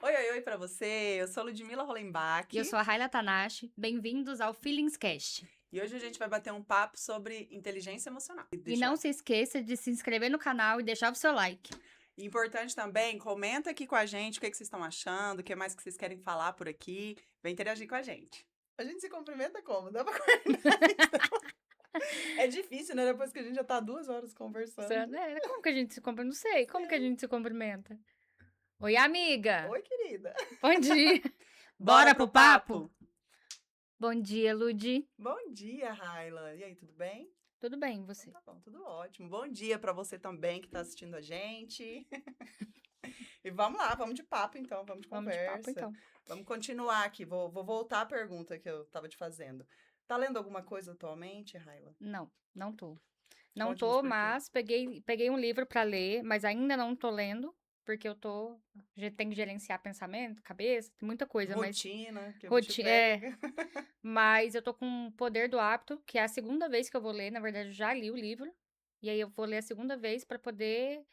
Oi, oi, oi pra você. Eu sou Ludmila Hollenbach E eu sou a Raila Tanashi. Bem-vindos ao Feelings Cast. e hoje a gente vai bater um papo sobre inteligência emocional. E não se esqueça de se inscrever no canal e deixar o seu like. Importante também, comenta aqui com a gente o que vocês estão achando, o que mais que vocês querem falar por aqui. Vem interagir com a gente. A gente se cumprimenta como? Dá pra coordenar? É difícil, né? Depois que a gente já tá 2 horas conversando. Como que a gente se cumprimenta? Não sei. Como que a gente se cumprimenta? Oi, amiga. Oi, querida. Bom dia. Bora Bora pro pro papo? papo? Bom dia, Ludi. Bom dia, Raila. E aí, tudo bem? Tudo bem, e Então você? tá bom, tudo ótimo. Bom dia pra você também que tá assistindo a gente. E vamos lá, vamos de papo então, vamos de Vamos de papo, conversa. então. Vamos continuar aqui. Vou voltar à pergunta que eu estava te fazendo. Tá lendo alguma coisa atualmente, Raila? Não, não tô. Não Conte-nos tô, por quê. mas peguei um livro pra ler, mas ainda não tô lendo, porque tenho que gerenciar pensamento, cabeça, tem muita coisa, mas Rotina, que o bicho É, pega. mas eu tô com o Poder do Hábito, que é a segunda vez que eu vou ler. Na verdade, eu já li o livro. E aí eu vou ler a segunda vez pra poder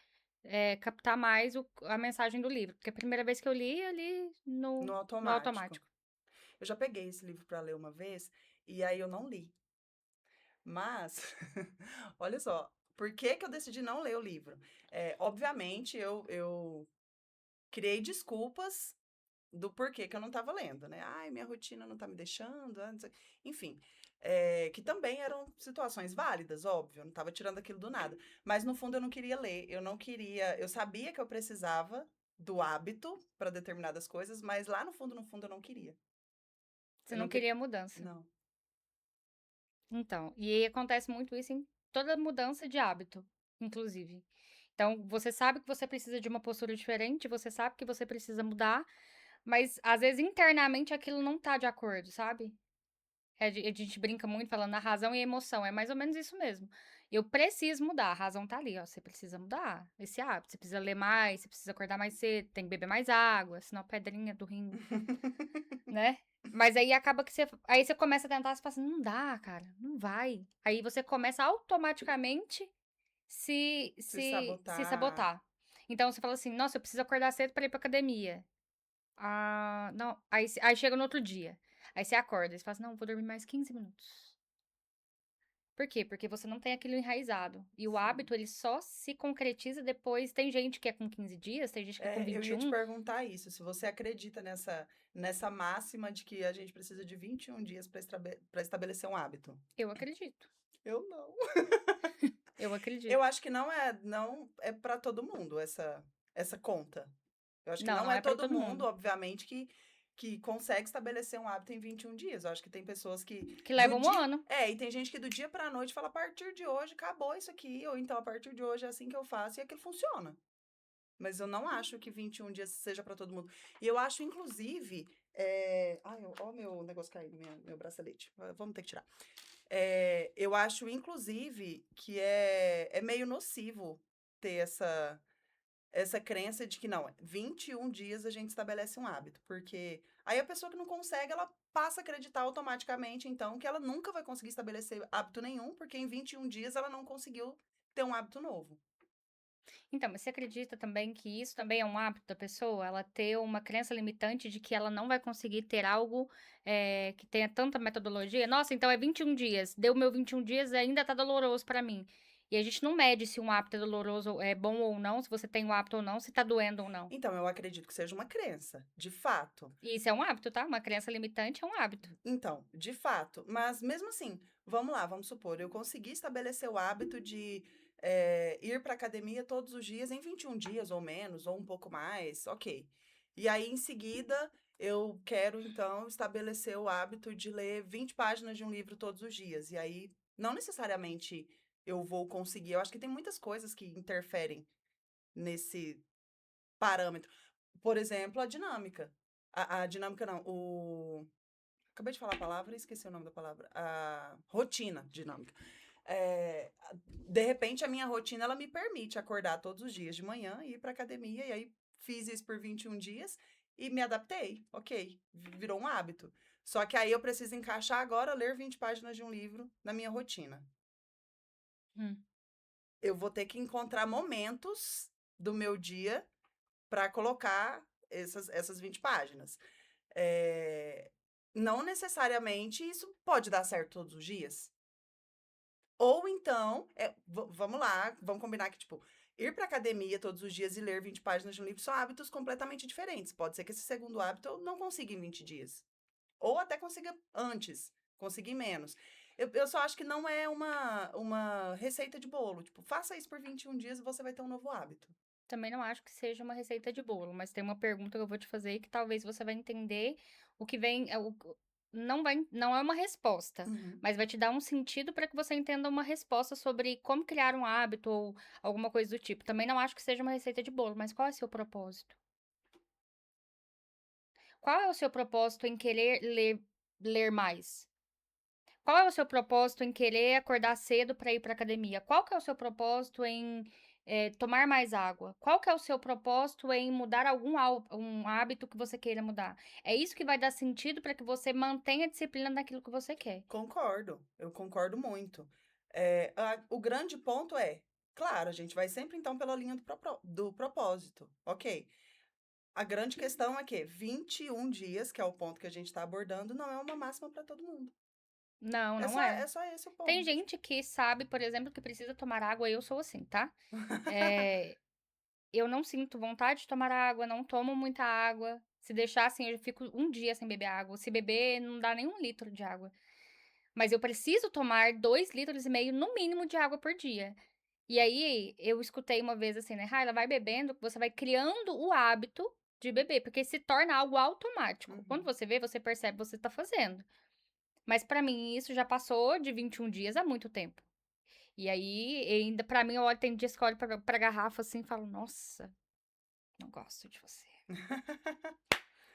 captar mais a mensagem do livro. Porque a primeira vez que eu li No no automático. automático. Eu já peguei esse livro para ler uma vez e aí eu não li. Mas, olha só, por que que eu decidi não ler o livro? Obviamente, eu criei desculpas do porquê que eu não estava lendo, né? Ai, minha rotina não tá me deixando, não sei. Enfim, que também eram situações válidas, óbvio, eu não estava tirando aquilo do nada. Mas no fundo eu não queria ler, eu não queria, eu sabia que eu precisava do hábito para determinadas coisas, mas lá no fundo eu não queria. Você Eu não não queria, queria mudança. não. Então, e aí acontece muito isso em toda mudança de hábito, inclusive. Então, você sabe que você precisa de uma postura diferente, você sabe que você precisa mudar, mas às vezes internamente aquilo não tá de acordo, sabe? A gente brinca muito falando a razão e a emoção. É mais ou menos isso mesmo. Eu preciso mudar. A razão tá ali, ó. Você precisa mudar esse hábito. Você precisa ler mais, você precisa acordar mais cedo, tem que beber mais água, senão a pedrinha do rim, né? Mas aí acaba que você começa a tentar, você fala assim, não dá, cara, não vai. Aí você começa automaticamente Se se sabotar. sabotar. Então você fala assim, nossa, eu preciso acordar cedo pra ir pra academia. Ah, não. Aí chega no outro dia. Aí você acorda e você fala assim, não, vou dormir mais 15 minutos. Por quê? Porque você não tem aquilo enraizado. E o Sim. hábito, ele só se concretiza depois. Tem gente que é com 15 dias, tem gente que é com Eu vinte e ia te um. perguntar isso, se você acredita nessa máxima de que a gente precisa de 21 dias para estabelecer um hábito. Eu acredito. Eu não. Eu Eu acredito. acho que não é para todo mundo essa conta. Eu acho que Não, não não é é pra todo todo mundo, mundo. obviamente, que consegue estabelecer um hábito em 21 dias. Eu acho que tem pessoas que Que do leva um dia. ano. E tem gente que do dia pra noite fala: a partir de hoje acabou isso aqui, ou então a partir de hoje é assim que eu faço, e aquilo funciona. Mas eu não acho que 21 dias seja para todo mundo. E eu acho, inclusive. Ai, ó, meu negócio caindo, meu bracelete. Vamos ter que tirar. Eu acho, inclusive, que é meio nocivo ter essa crença de que não, 21 dias a gente estabelece um hábito. Porque aí a pessoa que não consegue, ela passa a acreditar automaticamente, então, que ela nunca vai conseguir estabelecer hábito nenhum, porque em 21 dias ela não conseguiu ter um hábito novo. Então, mas você acredita também que isso também é um hábito da pessoa? Ela ter uma crença limitante de que ela não vai conseguir ter algo que tenha tanta metodologia? Nossa, então é 21 dias. Deu meu 21 dias e ainda tá doloroso pra mim. E a gente não mede se um hábito é doloroso, é bom ou não, se você tem um hábito ou não, se tá doendo ou não. Então, eu acredito que seja uma crença, de fato. E isso é um hábito, tá? Uma crença limitante é um hábito. Então, de fato. Mas mesmo assim, vamos lá, vamos supor, eu consegui estabelecer o hábito de ir para academia todos os dias em 21 dias ou menos, ou um pouco mais, ok. E aí, em seguida, eu quero, então, estabelecer o hábito de ler 20 páginas de um livro todos os dias. E aí, não necessariamente eu vou conseguir. Eu acho que tem muitas coisas que interferem nesse parâmetro. Por exemplo, a dinâmica. A dinâmica não, acabei de falar a palavra e esqueci o nome da palavra. A rotina dinâmica. De repente, a minha rotina ela me permite acordar todos os dias de manhã e ir para academia. E aí, fiz isso por 21 dias e me adaptei. Ok, virou um hábito. Só que aí eu preciso encaixar agora ler 20 páginas de um livro na minha rotina. Hum. Eu vou ter que encontrar momentos do meu dia para colocar essas 20 páginas. Não necessariamente isso pode dar certo todos os dias. Ou então, vamos lá, vamos combinar que, tipo, ir pra academia todos os dias e ler 20 páginas de um livro são hábitos completamente diferentes. Pode ser que esse segundo hábito eu não consiga em 20 dias. Ou até consiga antes, conseguir menos. Eu só acho que não é uma receita de bolo. Tipo, faça isso por 21 dias e você vai ter um novo hábito. Também não acho que seja uma receita de bolo, mas tem uma pergunta que eu vou te fazer que talvez você vai entender o que vem, não é uma resposta, Uhum. mas vai te dar um sentido para que você entenda uma resposta sobre como criar um hábito ou alguma coisa do tipo. Também não acho que seja uma receita de bolo, mas qual é o seu propósito? Qual é o seu propósito em querer ler mais? Qual é o seu propósito em querer acordar cedo para ir para academia? Qual que é o seu propósito em tomar mais água? Qual que é o seu propósito em mudar um hábito que você queira mudar? É isso que vai dar sentido para que você mantenha a disciplina naquilo que você quer. Concordo, eu concordo muito. O grande ponto é, claro, a gente vai sempre então pela linha do propósito, ok. A grande questão é que 21 dias, que é o ponto que a gente está abordando, não é uma máxima para todo mundo. Não, É não só, é. é só esse o Tem ponto. gente que sabe, por exemplo, que precisa tomar água, eu sou assim, tá? Eh, eu não sinto vontade de tomar água, não tomo muita água. Se deixar assim, eu fico um dia sem beber água. Se beber, não dá nem 1 litro de água. Mas eu preciso tomar 2,5 litros no mínimo de água por dia. E aí, eu escutei uma vez assim, né? Raila, vai bebendo, você vai criando o hábito de beber, porque se torna algo automático. Quando Uhum. você vê, você percebe que você tá fazendo. Mas pra mim, isso já passou de 21 dias há muito tempo. E aí, ainda pra mim, eu olho, tem dias que eu olho pra garrafa assim e falo, nossa, não gosto de você.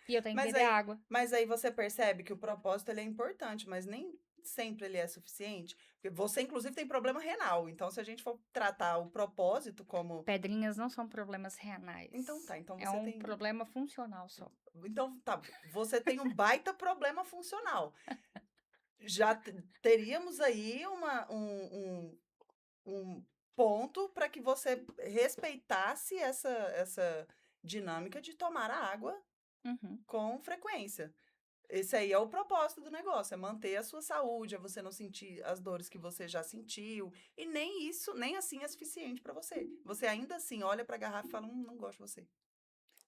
E eu tenho que Mas beber aí, água. mas aí você percebe que o propósito ele é importante, mas nem sempre ele é suficiente. Porque você, inclusive, tem problema renal. Então, se a gente for tratar o propósito como. Pedrinhas não são problemas Então renais. tá, então É você um tem. problema funcional só. Então tá, você tem um baita problema funcional. Já teríamos aí um ponto para que você respeitasse essa dinâmica de tomar a água Uhum. com frequência. Esse aí é o propósito do negócio, é manter a sua saúde, é você não sentir as dores que você já sentiu, e nem isso, nem assim é suficiente para você. Você ainda assim olha para a garrafa e fala, não gosto de você.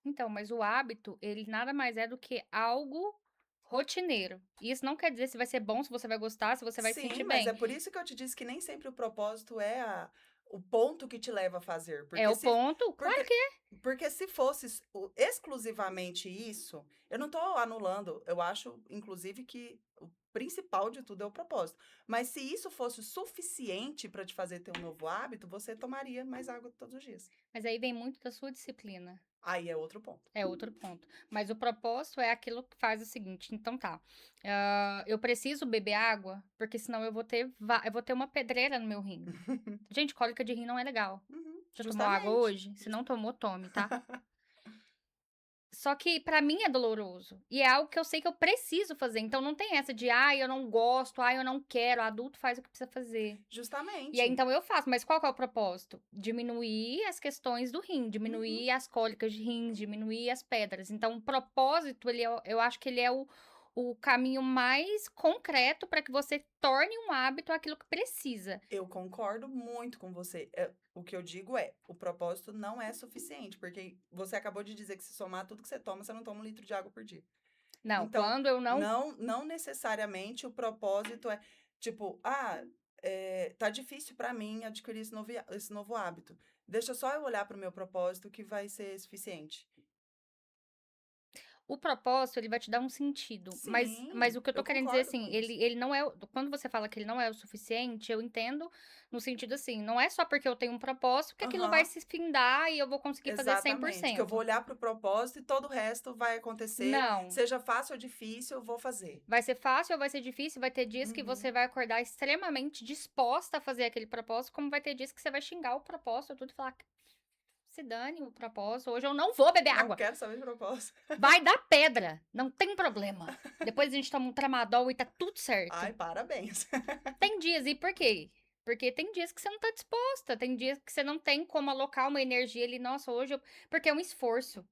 Então, mas o hábito, ele nada mais é do que algo rotineiro. E isso não quer dizer se vai ser bom, se você vai gostar, se você vai se Sim, sentir mas bem. é por isso que eu te disse que nem sempre o propósito é o ponto que te leva a fazer. É o ponto? Claro Porque, que é. porque se fosse exclusivamente isso, eu não estou anulando. Eu acho, inclusive, que o principal de tudo é o propósito. Mas se isso fosse o suficiente para te fazer ter um novo hábito, você tomaria mais água todos os dias. Mas aí vem muito da sua disciplina. Aí é outro ponto. É outro ponto. Mas o propósito é aquilo que faz o seguinte, então tá. Eu preciso beber água, porque senão eu vou ter uma pedreira no meu rim. Gente, cólica de rim não é legal. Uhum, Já tomou água justamente. hoje? Se não tomou, tome, tá? Só que pra mim é doloroso. E é algo que eu sei que eu preciso fazer. Então não tem essa de, ai, eu não gosto, ai, eu não quero. Adulto faz o que precisa fazer. E aí, Justamente. então eu faço, mas qual que é o propósito? Diminuir as questões do rim, Uhum. diminuir as cólicas de rins, diminuir as pedras. Então, o propósito, eu acho que ele é o caminho mais concreto para que você torne um hábito aquilo que precisa. Eu concordo muito com você. O que eu digo é, o propósito não é suficiente, porque você acabou de dizer que se somar tudo que você toma, você não toma 1 litro de água por dia. Não, Então, quando eu não. não necessariamente o propósito é, tipo, tá difícil para mim adquirir esse novo hábito. Deixa só eu olhar para o meu propósito que vai ser suficiente. O propósito, ele vai te dar um sentido, mas Sim, o que eu tô eu querendo dizer, concordo com assim, isso. ele não é quando você fala que ele não é o suficiente, eu entendo no sentido assim, não é só porque eu tenho um propósito que aquilo vai Aham. se findar e eu vou conseguir fazer cem por Exatamente, que eu vou cento. olhar para o propósito e todo o resto vai acontecer, Não, seja fácil ou difícil, eu vou fazer. vai ser fácil ou vai ser difícil, vai ter dias que Uhum. você vai acordar extremamente disposta a fazer aquele propósito, como vai ter dias que você vai xingar o propósito, tudo e falar: "Se dane o propósito, hoje eu não vou beber Não água, quero saber de propósito. vai dar pedra, não tem problema. Depois a gente toma um tramadol e tá tudo certo". Ai, parabéns. Tem dias, e por quê? Porque tem dias que você não tá disposta, tem dias que você não tem como alocar uma energia ali, nossa, hoje eu porque é um esforço.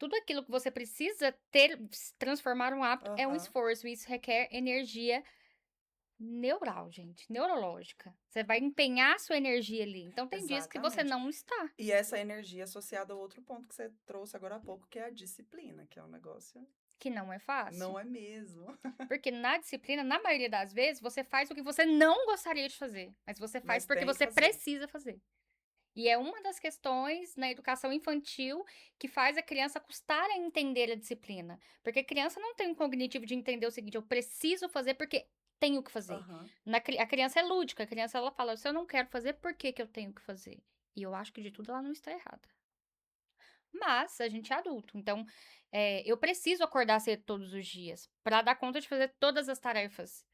Tudo aquilo que você precisa ter, transformar um hábito é um Aham, esforço, e isso requer energia neural, gente, neurológica. Você vai empenhar sua energia ali. Então tem dias que você exatamente. não está, E essa energia associada ao outro ponto que você trouxe agora há pouco, que é a disciplina, que é um negócio que não é fácil. não é mesmo. Porque na disciplina, na maioria das vezes, você faz o que você não gostaria de fazer, mas você faz Mas porque tem que você fazer. precisa fazer. E é uma das questões na educação infantil que faz a criança custar a entender a disciplina. Porque a criança não tem um cognitivo de entender o seguinte: eu preciso fazer porque tenho que fazer. Aham. A criança é lúdica, a criança ela fala: se eu não quero fazer, por que, que eu tenho que fazer? E eu acho que de tudo ela não está errada. Mas a gente é adulto, então eu preciso acordar cedo todos os dias para dar conta de fazer todas as tarefas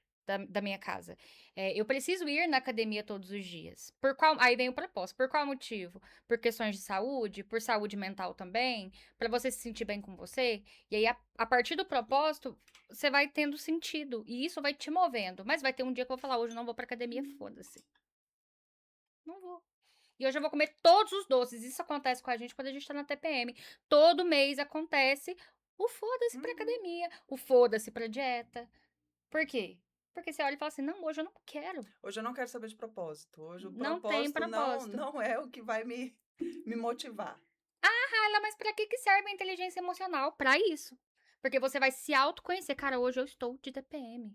da minha casa. Eu preciso ir na academia todos os dias. Aí vem o propósito. Por qual motivo? Por questões de saúde, por saúde mental também, para você se sentir bem com você. E aí, a partir do propósito, você vai tendo sentido. E isso vai te movendo. Mas vai ter um dia que eu vou falar: hoje eu não vou pra academia, foda-se. Não vou. E hoje eu vou comer todos os doces. Isso acontece com a gente quando a gente tá na TPM. Todo mês acontece o foda-se pra Uhum. academia, o foda-se pra dieta. Por quê? Porque você olha e fala assim: não, hoje eu não quero. Hoje eu não quero saber de propósito. Hoje o Não tem propósito propósito. não é o que vai me motivar. Ah, Ela, mas pra que que serve a inteligência emocional? Pra isso. Porque você vai se autoconhecer. Cara, hoje eu estou de TPM.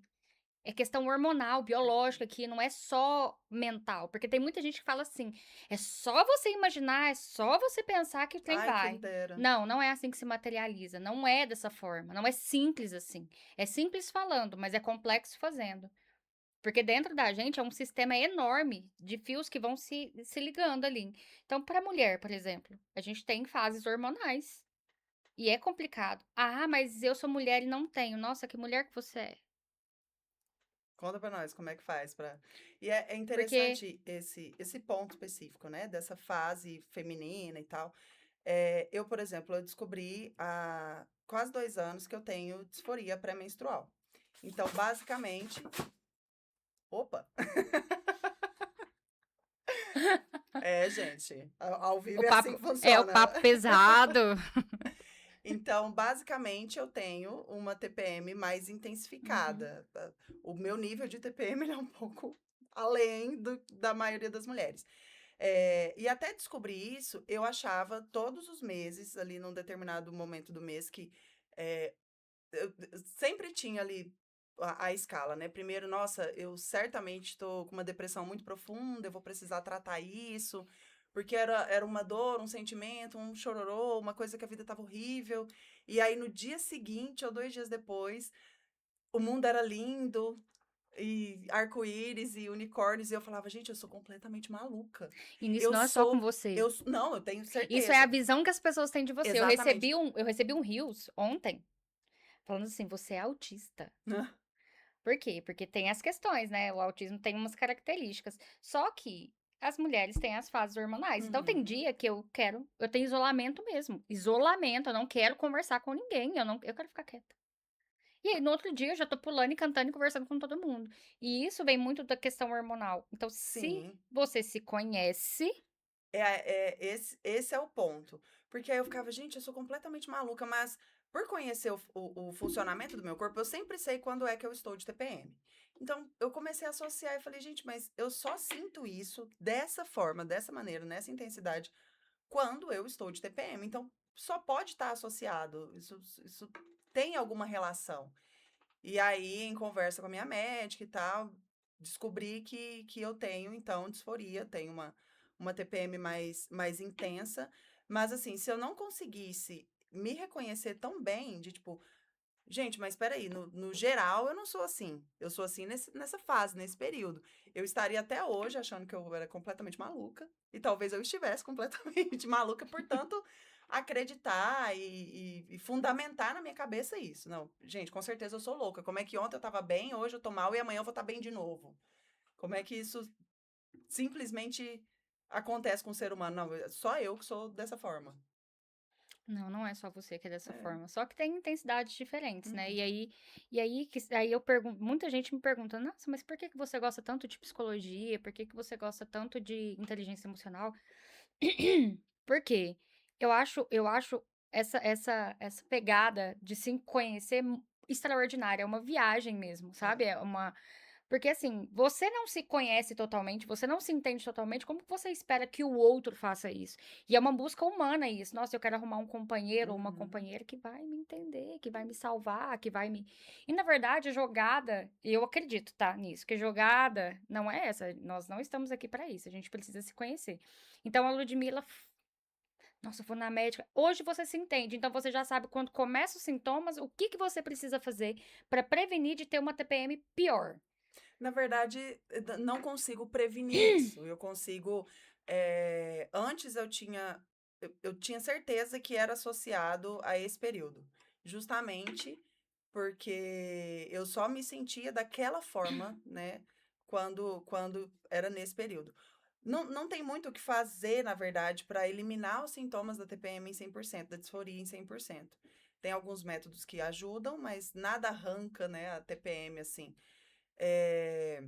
É questão hormonal, biológica, que não é só mental. Porque tem muita gente que fala assim: é só você imaginar, é só você pensar que o trem Ai, quem vai. dera. Não, não é assim que se materializa. Não é dessa forma. Não é simples assim. É simples falando, mas é complexo fazendo. Porque dentro da gente é um sistema enorme de fios que vão se ligando ali. Então, para a mulher, por exemplo, a gente tem fases hormonais. E é complicado. Ah, mas eu sou mulher e não tenho. Nossa, que mulher que você é. Conta pra nós como é que faz pra. E é Porque interessante esse ponto específico, né? Dessa fase feminina e tal. Eu, por exemplo, eu descobri há quase 2 anos que eu tenho disforia pré-menstrual. Então, basicamente. Opa! É, gente, ao vivo é assim que o funciona. papo pesado. Então, basicamente, eu tenho uma TPM mais Uhum. intensificada. O meu nível de TPM ele é um pouco além da maioria das mulheres. E até descobrir isso, eu achava todos os meses, ali num determinado momento do mês, que eh, eu sempre tinha ali a escala, né? Primeiro, nossa, eu certamente estou com uma depressão muito profunda, eu vou precisar tratar isso, porque era uma dor, um sentimento, um chororô, uma coisa que a vida estava horrível. E aí, no dia seguinte, ou 2 dias depois, o mundo era lindo, e arco-íris e unicórnios, e eu falava, gente, eu sou completamente maluca. E nisso Eu não é só com sou. você. Não, eu tenho Isso é a certeza. visão que as pessoas têm de você. Exatamente. Eu recebi um Reels ontem falando assim: você é autista. Por quê? Porque tem as questões, né? O autismo tem umas características. Só que as mulheres têm as fases hormonais. Então tem Uhum. dia que eu tenho isolamento mesmo. Isolamento, eu não quero conversar com ninguém, eu quero ficar quieta. E aí, no outro dia, eu já tô pulando e cantando e conversando com todo mundo. E isso vem muito da questão hormonal. Então, se Sim. você se conhece, Esse é o ponto. Porque aí eu ficava, gente, eu sou completamente maluca, mas por conhecer o funcionamento do meu corpo, eu sempre sei quando é que eu estou de TPM. Então, eu comecei a associar e falei, gente, mas eu só sinto isso dessa forma, dessa maneira, nessa intensidade, quando eu estou de TPM. Então, só pode estar associado. Isso tem alguma relação. E aí, em conversa com a minha médica e tal, descobri que eu tenho, então, disforia, tenho uma TPM mais intensa. Mas, assim, se eu não conseguisse me reconhecer tão bem, de tipo, gente, mas espera aí, no geral eu não sou assim. Eu sou assim nessa fase, nesse período. Eu estaria até hoje achando que eu era completamente maluca. E talvez eu estivesse completamente maluca, portanto, acreditar e fundamentar na minha cabeça isso. Não, gente, com certeza eu sou louca. Como é que ontem eu estava bem, hoje eu tô mal e amanhã eu vou estar bem de novo? Como é que isso simplesmente acontece com o ser humano? Não, é só eu que sou dessa forma. não, não é só você que é dessa É. forma. Só que tem intensidades diferentes, né? Uhum. Aí eu pergunto, muita gente me pergunta: "Nossa, mas por que que você gosta tanto de psicologia? Por que que você gosta tanto de inteligência emocional?" Por quê? Eu acho essa pegada de se conhecer extraordinária, é uma viagem mesmo, É. sabe, é uma porque, assim, você não se conhece totalmente, você não se entende totalmente, como que você espera que o outro faça isso? E é uma busca humana isso. "Nossa, eu quero arrumar um companheiro ou uma Uhum. companheira que vai me entender, que vai me salvar, que vai me" e na verdade a jogada eu acredito, tá, nisso, que jogada não é essa, nós não estamos aqui pra isso, a gente precisa se conhecer. Então a Ludmilla nossa, eu vou na médica. Hoje você se entende, então você já sabe quando começa os sintomas, o que que você precisa fazer para prevenir de ter uma TPM pior. Na verdade, não consigo prevenir isso. Eu consigo. Antes eu tinha certeza que era associado a esse período, justamente porque eu só me sentia daquela forma, né, quando era nesse período. Não tem muito o que fazer, na verdade, para eliminar os sintomas da TPM em 100%, da disforia em 100%. Tem alguns métodos que ajudam, mas nada arranca, né, a TPM assim. Eh,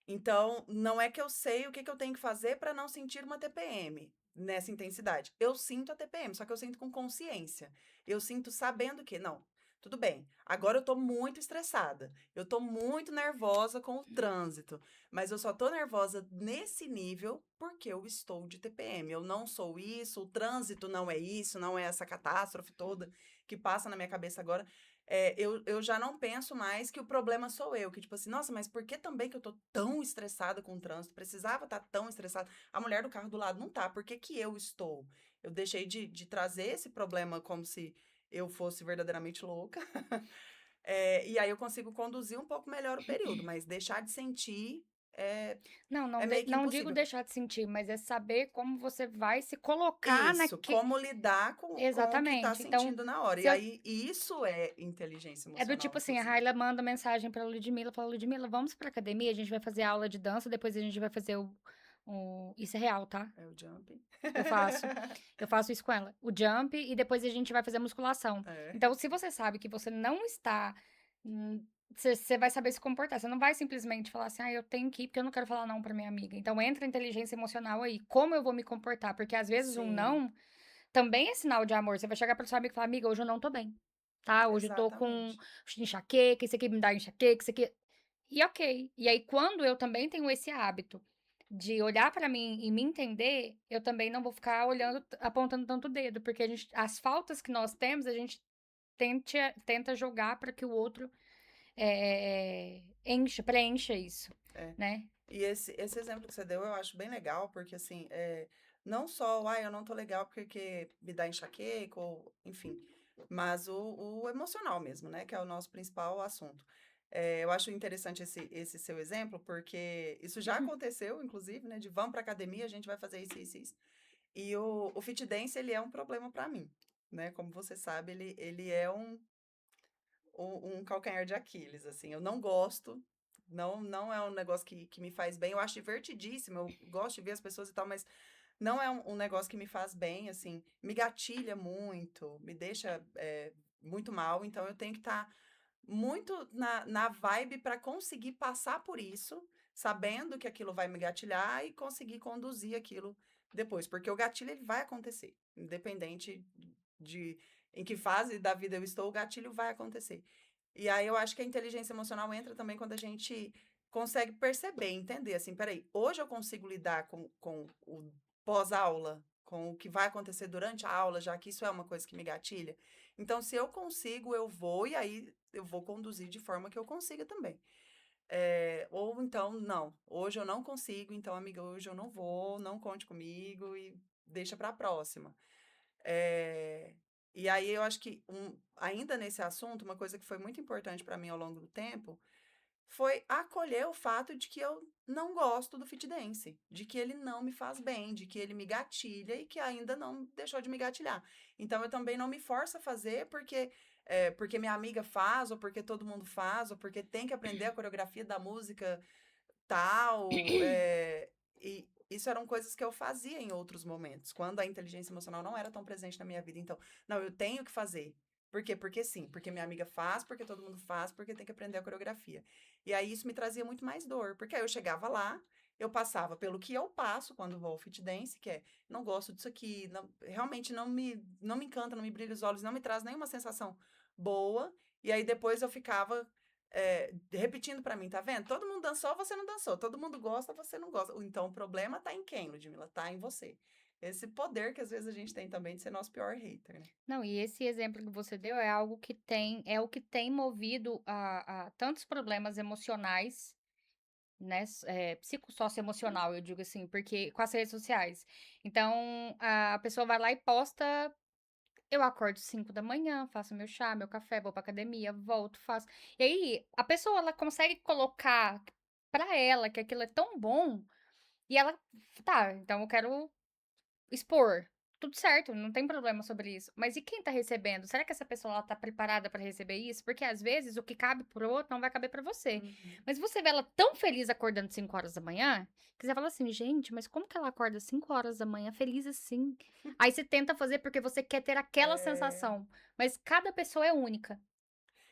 então, não é que eu sei o que que eu tenho que fazer para não sentir uma TPM nessa intensidade. Eu sinto a TPM, só que eu sinto com consciência. Eu sinto sabendo que, não, tudo bem, agora eu tô muito estressada, eu tô muito nervosa com o trânsito, mas eu só tô nervosa nesse nível porque eu estou de TPM. Eu não sou isso, o trânsito não é isso, não é essa catástrofe toda que passa na minha cabeça agora. Eu já não penso mais que o problema sou eu, que tipo assim, nossa, mas por que também que eu tô tão estressada com o trânsito? Precisava estar tão estressada. A mulher do carro do lado não tá, por que que eu estou? Eu deixei de trazer esse problema como se eu fosse verdadeiramente louca. E aí eu consigo conduzir um pouco melhor o período, mas deixar de sentir é, Não, é não, meio que não digo impossível. deixar de sentir, mas é saber como você vai se colocar Isso, como lidar com o que tá exatamente. Então, sentindo na hora. E se eu aí, isso é inteligência é do emocional, tipo assim, a inclusive. Raila manda mensagem pra Ludmilla, fala: "Ludmilla, vamos pra academia? A gente vai fazer aula de dança, depois a gente vai fazer o" isso é real, tá? É o jumping. Eu faço. Eu faço isso com ela. O jump e depois a gente vai fazer musculação. É, Então, se você sabe que você não está, você vai saber se comportar. Você não vai simplesmente falar assim: "Ah, eu tenho que ir porque eu não quero falar não pra minha amiga". Então entra a inteligência emocional aí. Como eu vou me comportar? Porque às vezes um sim, não também é sinal de amor. Você vai chegar pra sua amiga e falar: "Amiga, hoje eu não tô bem, tá? Hoje eu tô com exatamente. enxaqueca, isso aqui me dá enxaqueca, isso aqui" e ok. E aí quando eu também tenho esse hábito de olhar pra mim e me entender, eu também não vou ficar olhando apontando tanto o dedo, porque a gente as faltas que nós temos, a gente tenta jogar para que o outro, preencha isso, É. né. E esse exemplo que você deu eu acho bem legal, porque assim, não só o "ai, eu não tô legal porque me dá enxaqueca", ou enfim, mas o emocional mesmo, né, que é o nosso principal assunto. Eu acho interessante esse seu exemplo, porque isso já aconteceu, inclusive, né, de vamos pra academia, a gente vai fazer isso, isso, isso. E o fit dance, ele é um problema pra mim, né, como você sabe, ele é um calcanhar de Aquiles, assim. Eu não gosto, não é um negócio que me faz bem. Eu acho divertidíssimo, eu gosto de ver as pessoas e tal, mas não é um negócio que me faz bem, assim. Me gatilha muito, me deixa muito mal. Então eu tenho que estar muito na vibe para conseguir passar por isso, sabendo que aquilo vai me gatilhar e conseguir conduzir aquilo depois. Porque o gatilho ele vai acontecer, independente de em que fase da vida eu estou, o gatilho vai acontecer. E aí eu acho que a inteligência emocional entra também quando a gente consegue perceber, entender assim, peraí, hoje eu consigo lidar com o pós-aula, com o que vai acontecer durante a aula, já que isso é uma coisa que me gatilha. Então, se eu consigo, eu vou, e aí eu vou conduzir de forma que eu consiga também. Ou então, não, hoje eu não consigo, então, amiga, hoje eu não vou, não conte comigo e deixa para a próxima. Eh, e aí eu acho que ainda nesse assunto, uma coisa que foi muito importante para mim ao longo do tempo, foi acolher o fato de que eu não gosto do fit dance, de que ele não me faz bem, de que ele me gatilha e que ainda não deixou de me gatilhar. Então eu também não me forço a fazer porque minha amiga faz, ou porque todo mundo faz, ou porque tem que aprender a coreografia da música tal, e isso eram coisas que eu fazia em outros momentos, quando a inteligência emocional não era tão presente na minha vida. Então, não, eu tenho que fazer. Por quê? Porque sim, porque minha amiga faz, porque todo mundo faz, porque tem que aprender a coreografia. E aí isso me trazia muito mais dor, porque aí eu chegava lá eu passava pelo que eu passo quando vou ao fit dance, que é, não gosto disso aqui, realmente não me encanta, não me brilha os olhos, não me traz nenhuma sensação boa. E aí depois eu ficava repetindo pra mim, tá vendo? Todo mundo dançou, você não dançou. Todo mundo gosta, você não gosta. Então o problema tá em quem, Ludmilla? Tá em você. Esse poder que às vezes a gente tem também de ser nosso pior hater, né? Não, e esse exemplo que você deu é algo que é o que tem movido a tantos problemas emocionais, né, psicossocioemocional, eu digo assim, porque com as redes sociais. Então, a pessoa vai lá e posta, eu acordo 5 da manhã, faço meu chá, meu café, vou pra academia, volto, faço. E aí, a pessoa, ela consegue colocar pra ela que aquilo é tão bom, e ela, tá, então eu quero expor. Tudo certo, não tem problema sobre isso. Mas e quem tá recebendo? Será que essa pessoa ela tá preparada pra receber isso? Porque às vezes o que cabe pro outro não vai caber pra você. Uhum. Mas você vê ela tão feliz acordando 5 horas da manhã, que você fala assim, gente, mas como que ela acorda 5 horas da manhã feliz assim? Aí você tenta fazer porque você quer ter aquela É, sensação. Mas cada pessoa é única.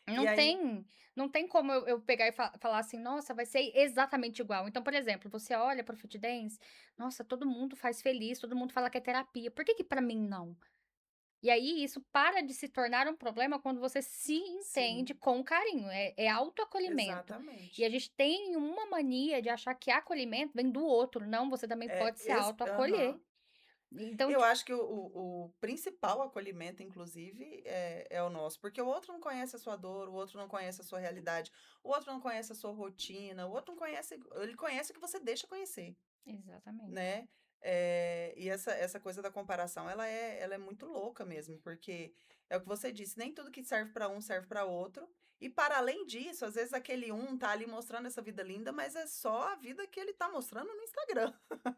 e Não aí, tem, não tem como eu pegar e falar assim, nossa, vai ser exatamente igual. Então, por exemplo, você olha pro Fit Dance, nossa, todo mundo faz feliz, todo mundo fala que é terapia. Por que que pra mim não? E aí isso para de se tornar um problema quando você se entende sim, com carinho, é autoacolhimento. E exatamente. a gente tem uma mania de achar que acolhimento vem do outro. Não, você também pode se autoacolher. Aham. Então, Eu acho que o principal acolhimento, inclusive, é o nosso, porque o outro não conhece a sua dor, o outro não conhece a sua realidade, o outro não conhece a sua rotina, o outro não conhece, ele conhece o que você deixa conhecer, exatamente. né? E essa coisa da comparação, ela é muito louca mesmo, porque é o que você disse, nem tudo que serve para um serve para outro. E para além disso, às vezes aquele um tá ali mostrando essa vida linda, mas é só a vida que ele tá mostrando no Instagram.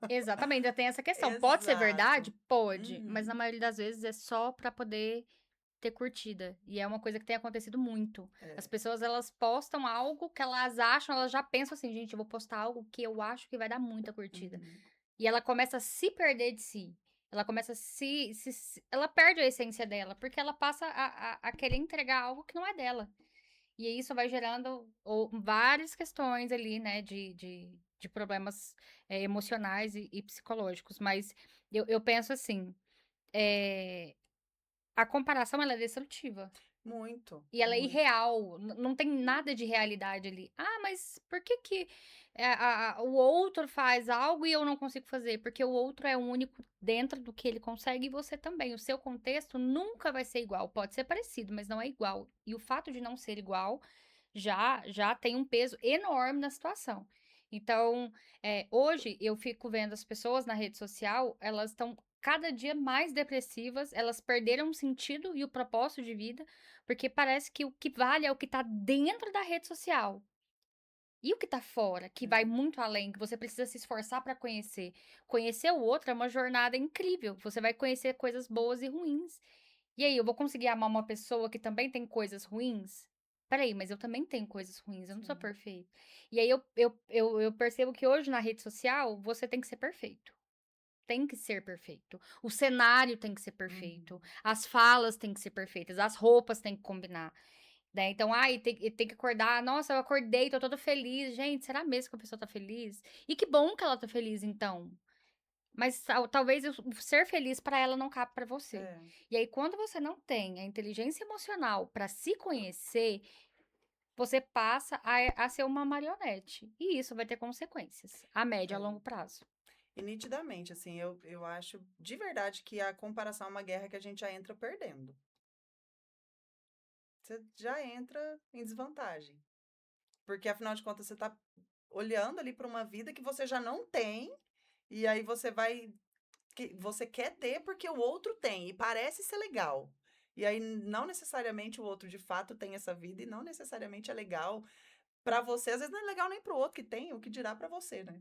Exatamente, ainda tem essa questão. Pode ser verdade? Exato. Pode, mas na Uhum. maioria das vezes é só pra poder ter curtida. E é uma coisa que tem acontecido muito. As É. pessoas, elas postam algo que elas acham, elas já pensam assim, gente, eu vou postar algo que eu acho que vai dar muita curtida. Uhum. E ela começa a se perder de si. Ela começa a ela perde a essência dela, porque ela passa a querer entregar algo que não é dela. E aí isso vai gerando várias questões ali, né, de problemas emocionais e psicológicos. Mas eu penso assim, eh, a comparação ela é destrutiva. Muito, E ela é muito. irreal, não tem nada de realidade ali. Ah, mas por que que o outro faz algo e eu não consigo fazer? Porque o outro é único dentro do que ele consegue e você também. O seu contexto nunca vai ser igual. Pode ser parecido, mas não é igual. E o fato de não ser igual já tem um peso enorme na situação. Então, hoje eu fico vendo as pessoas na rede social, elas estão cada dia mais depressivas, elas perderam o sentido e o propósito de vida, porque parece que o que vale é o que tá dentro da rede social. E o que tá fora, que vai É, muito além, que você precisa se esforçar para conhecer. Conhecer o outro é uma jornada incrível. Você vai conhecer coisas boas e ruins. E aí, eu vou conseguir amar uma pessoa que também tem coisas ruins? Peraí, mas eu também tenho coisas ruins, eu não sou sim. perfeito. E aí eu percebo que hoje na rede social você tem que ser perfeito. Tem que ser perfeito. O cenário tem que ser perfeito. Uhum. As falas têm que ser perfeitas. As roupas têm que combinar. Né? Então, ai, tem que acordar. Nossa, eu acordei, tô toda feliz. Gente, será mesmo que a pessoa tá feliz? E que bom que ela tá feliz, então. Mas talvez o ser feliz pra ela não cabe pra você. É, E aí, quando você não tem a inteligência emocional pra se conhecer, você passa a ser uma marionete. E isso vai ter consequências a médio e a é. longo prazo. E nitidamente, assim, eu acho de verdade que a comparação é uma guerra que a gente já entra perdendo. Você já entra em desvantagem. Porque afinal de contas você tá olhando ali para uma vida que você já não tem, e aí você quer ter porque o outro tem e parece ser legal. E aí não necessariamente o outro de fato tem essa vida e não necessariamente é legal para você, às vezes não é legal nem para o outro que tem, o que dirá para você, né?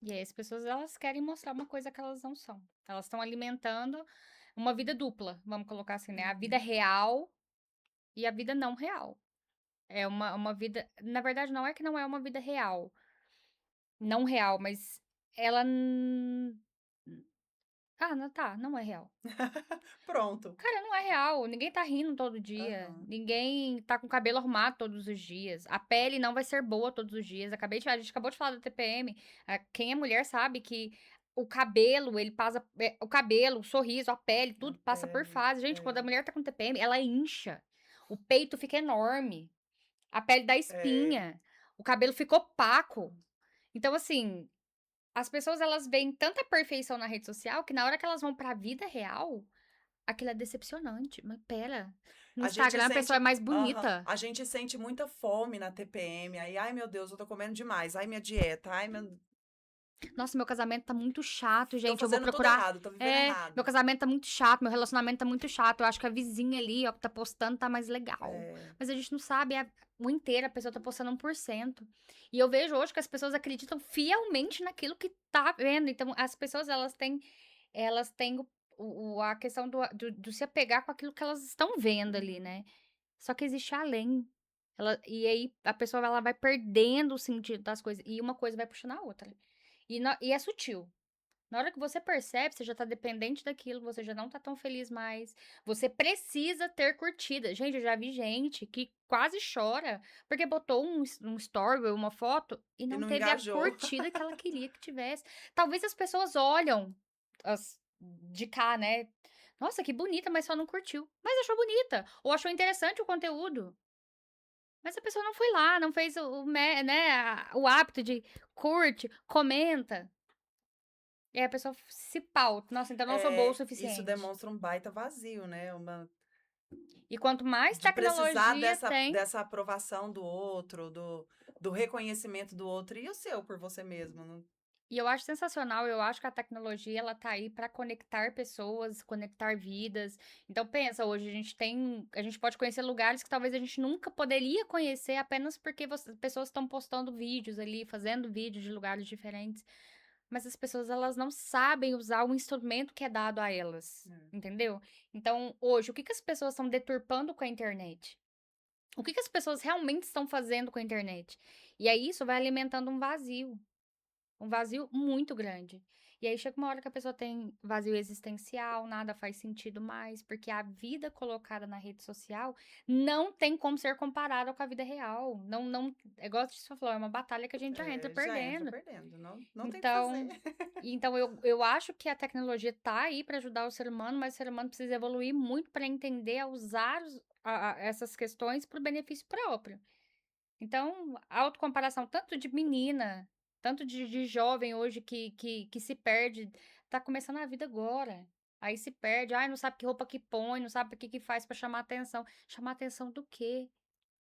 E aí as pessoas elas querem mostrar uma coisa que elas não são. Elas estão alimentando uma vida dupla, vamos colocar assim, né? A vida Uhum. real e a vida não real. É uma vida. Na verdade, não é que não é uma vida real. Não real, mas ela. Ah, não, tá, não é real. Pronto. Cara, não é real. Ninguém tá rindo todo dia. Aham. Ninguém tá com o cabelo arrumado todos os dias. A pele não vai ser boa todos os dias. A gente acabou de falar da TPM. Quem é mulher sabe que o cabelo, ele passa. O cabelo, o sorriso, a pele, A tudo passa por pele, fase. Gente, quando a mulher tá com TPM, ela incha. O peito fica enorme. A pele dá é. espinha. O cabelo fica opaco. Então, assim, as pessoas elas veem tanta perfeição na rede social que na hora que elas vão pra vida real. Aquilo é decepcionante. Mas pera, no A gente Instagram a pessoa é sente mais aham, bonita. a gente sente muita fome na TPM, aí: "Ai meu Deus, eu tô comendo demais. Ai minha dieta, ai meu Nossa, meu casamento tá muito chato, tô gente, eu vou fazendo tudo procurar errado, tô vivendo meu errado". casamento tá muito chato, meu relacionamento tá muito chato, eu acho que a vizinha ali, ó, que tá postando tá mais legal. É, Mas a gente não sabe o inteiro, a pessoa tá postando 1%. E eu vejo hoje que as pessoas acreditam fielmente naquilo que tá vendo. Então, as pessoas, elas têm a questão do se apegar com aquilo que elas estão vendo ali, uhum. né? Só que existe além. E aí a pessoa ela vai perdendo o sentido das coisas. E uma coisa vai puxando a outra. E é sutil. Na hora que você percebe, você já tá dependente daquilo, você já não tá tão feliz mais. Você precisa ter curtida. Gente, eu já vi gente que quase chora porque botou um story, uma foto e E não não teve a engajou. curtida que ela queria que tivesse. Talvez as pessoas olham de cá, né? Nossa, que bonita, mas só não curtiu. Mas achou bonita. Ou achou interessante o conteúdo. Mas a pessoa não foi lá, não fez o hábito de curte, comenta. E aí a pessoa se pauta. Nossa, então eu não sou boa o Isso suficiente. demonstra um baita vazio, né, uma E quanto mais de precisar tecnologia tem. dessa aprovação do outro, do reconhecimento do outro e o seu por você mesmo, não E eu acho sensacional, eu acho que a tecnologia ela tá aí para conectar pessoas, conectar vidas. Então pensa, hoje a gente pode conhecer lugares que talvez a gente nunca poderia conhecer apenas porque pessoas estão postando vídeos ali, fazendo vídeos de lugares diferentes. Mas as pessoas elas não sabem usar o instrumento que é dado a elas, é. entendeu? Então, hoje, o que que as pessoas estão deturpando com a internet? O que que as pessoas realmente estão fazendo com a internet? E aí isso vai alimentando um vazio muito grande. E aí chega uma hora que a pessoa tem vazio existencial, nada faz sentido mais, porque a vida colocada na rede social não tem como ser comparada com a vida real. Não, não, é igual você falou, é uma batalha que a gente já entra Já entra perdendo. perdendo, não tem o que fazer. Então, então, eu acho que a tecnologia tá aí para ajudar o ser humano, mas o ser humano precisa evoluir muito para entender a usar essas questões para o benefício próprio. Então, a autocomparação, tanto de menina, tanto de jovem hoje que se perde, tá começando a vida agora. Aí se perde, ai, não sabe que roupa que põe, não sabe o que que faz para chamar atenção. Chamar atenção do quê?